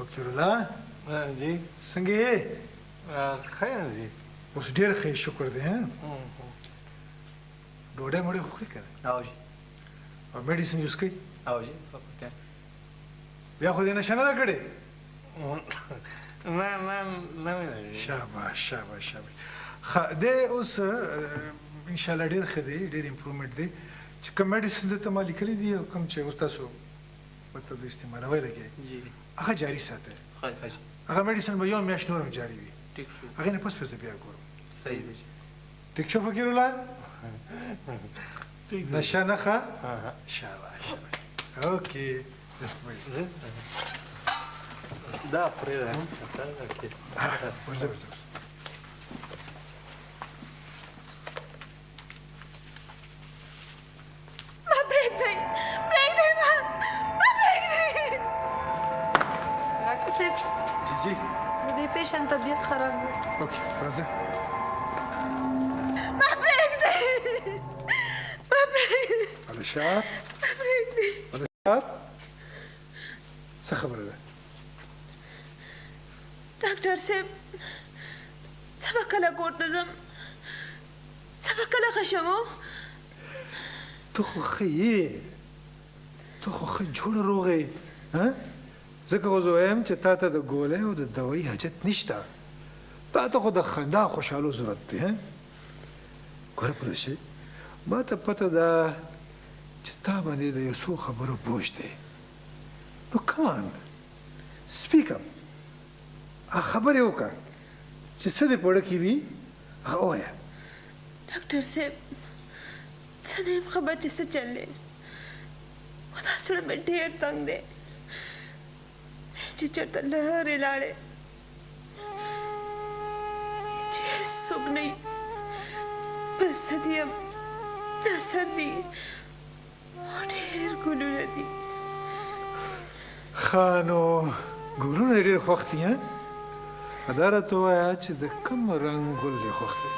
فقیر الله جی څنګه یې؟ ښه یم جی. اوس ډېر ښه شکر دی. ډوډۍ مړۍ خو خوري که نه؟ او جی. او میډیسن یوز کوي؟ او جی. بیا خو دې نشه نه ده کړې؟ نه نه نه مې ده. شاباش شاباش شاباش. ښه دی اوس انشاءالله ډېر ښه دی، ډېر امپرومنټ دی. چې کوم میډیسن درته ما لیکلي دي او کوم چې اوس تاسو ورته د استعمالوی لګئ هغه جاري ساتئ. هغه میډیسن به یو میاشت نور هم جاري وي. هغې نه پس زه بیا ګورم. صحیح دی. ټیک شو فقیر الله؟ نشه نه ښه؟ شاباش شاباش. اوکې دا پرېږده. ورځه ورځه. جی دې پیشنټ طبیعت خراب دی. اوکې راځه. ما پرېږدئ ما پرېږدئ. علشات علشات څه خبره ده؟ ډاکټر صاحب زه به کله کور ته ځم، زه به کله ښه شم. ته خو ښه یې، ته خو ښه جوړه روغه یې. ځکه خو زه وایم چې تا ته د ګولۍ او د دوایي حاجت نشته، تا ته خو د خندا خوشحالو ضرورت دی. ګوره پولیسي ما ته پته ده چې تا باندې د یو څو خبرو بوج دی. نو کمان سپیک اپ، خبرې وکړه چې څه دې په زړه کې وي هغه ووایه. ډاکټر صاحب زه نه یم خبر چې څه چل دی، خو دا زړه مې ډېر تنګ دی چې چېرته لرې لاړې چې هېڅوک نه وي، بس زه دې یم، دا سر دي او ډېر ګلونه دي. ښه نو ګلونه دې ډېر خوښ دي؟ دا راته ووایه چې د کوم رنګ ګل دې خوښ دی؟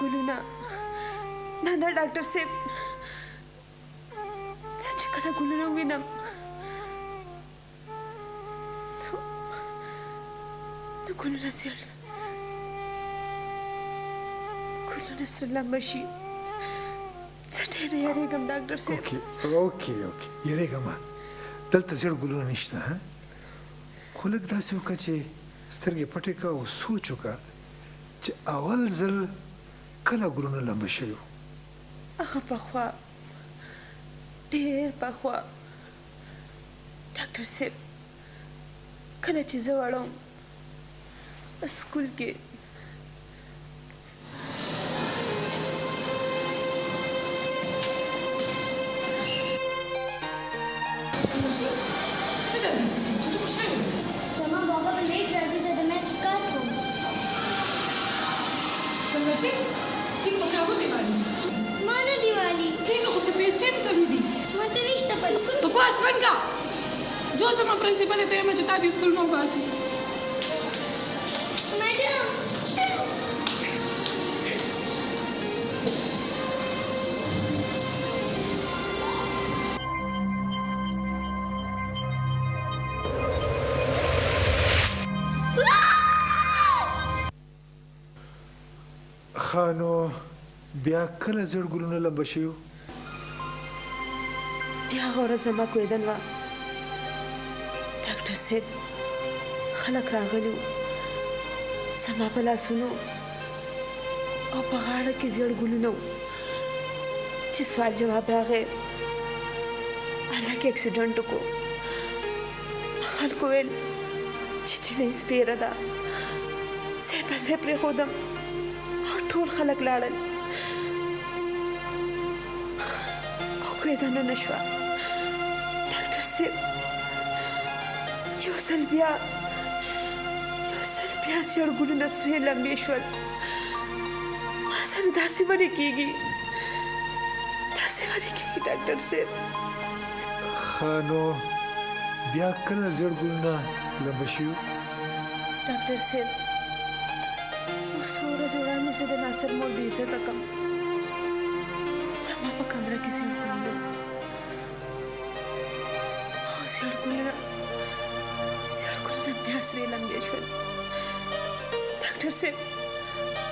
ګلونه نه نه ډاکټر صاحب، زه چې کله ګلونه ووینم نو ګلونه سره لمبه شي. زه ډېره یېرېږم ډاکټر صاحب. اوکې یېرېږم، دلته زیړ ګلونه نشته. خو لږ داسې وکړه چې سترګې پټې کړه او سوچ وکړه چې اول ځل کله ګلونه لمبه شوي. هغه پخوا، ډېر پخوا ډاکټر صاحب، کله چې زه وړه وم په سکول کې زما بابا به لیټ راځي، زه د میتھس کار کوم. ما نه دی والی. ماته نشته پته. تو کوس ونګه زه زما پرنسپل ته یم چې تا د سکول مو باسي. میډم ښه نو بیا کله زیړ ګلونه لمبه شوي؟ بیا هغه ورځ زما کویدن وه ډاکټر صاحب، خلک راغلي وو زما په لاسونو او په غاړه کې زیړ ګلونه وو چې سوال جواب راغی. هلکه اکسیډنټ وکړو. خلکو ویل چې جینۍ سپېره ده. ځای په ځای پرېښودم او ټول خلک لاړل او کویدنه نه شوه. ډاکټر صاحب یو ځل بیا زیړ ګلونه سرې لمبې شول. ما سره داسې ولې کېږي ډاکټر صاحب؟ ښه نو بیا کله زیړ ګلونه لمبه شوي؟ ډاکټر صاحب اوس څو ورځې وړاندې زه د ناصر مور بې عزته کړم. زما په کمره کې زیړ ګلونه او زیړ ګلونه زړګونونه بیا سرې لمبې شول. ډاکټر صاحب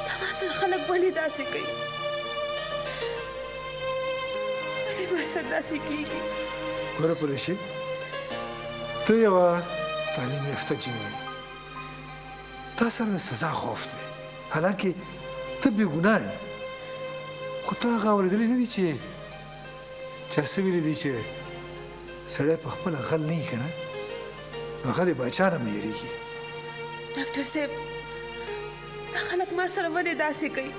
دا ما سره خلک ولې داسې کوي؟ ولې ما سره داسې کېږي؟ ګوره قریشي، ته یوه تعلیم یافته جینۍ یې، تا سره د سزا خوف دی، حالانکې ته بې ګناه یې. خو تا هغه اورېدلی نه دي چې چا څه ویلي دي چې سړی په خپله غل نه وي که نه، نو هغه د باچا نه هم یېرېږي. ډاکټر صاحب دا خلک ما سره ولې داسې کوي؟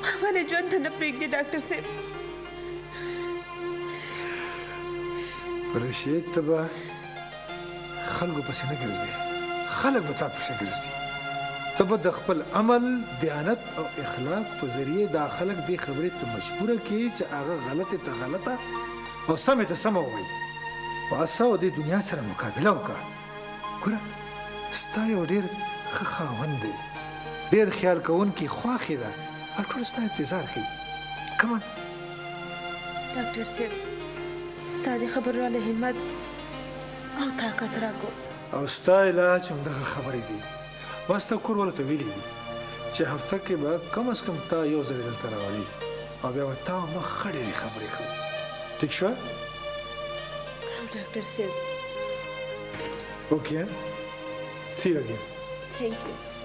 ما ولې ژوند ته نه پرېږدي ډاکټر صاحب؟ قریشي، ته به خلکو پسې نه ګرځې، خلک به تا پسې ګرځي. ته به د خپل عمل، دیانت او اخلاق په ذریعې دا خلک دې خبرې ته مجبوره کړي چې هغه غلطې ته غلطه او سمې ته سمه ووایي. باسه او دې دنیا سره مقابله وکړه. ګوره ستا یو ډېر ښه خاوند دی، ډېر خیال کوونکې خواښې ده، او ټول ستا انتظار کوي. کمان ډاکټر صاحب ستا د خبرو والا همت او طاقت راکړو. او ستا علاج همدغه خبرې دي. ما ستا کور والا ته ویلي دي چې هفته کې به کم از کم تا یو ځلې دلته راولي، او بیا به تا او ما ښه ډېرې خبرې کوو. ټیک شوه؟ ډاکټر صاحب اوکې. See you again. Thank you.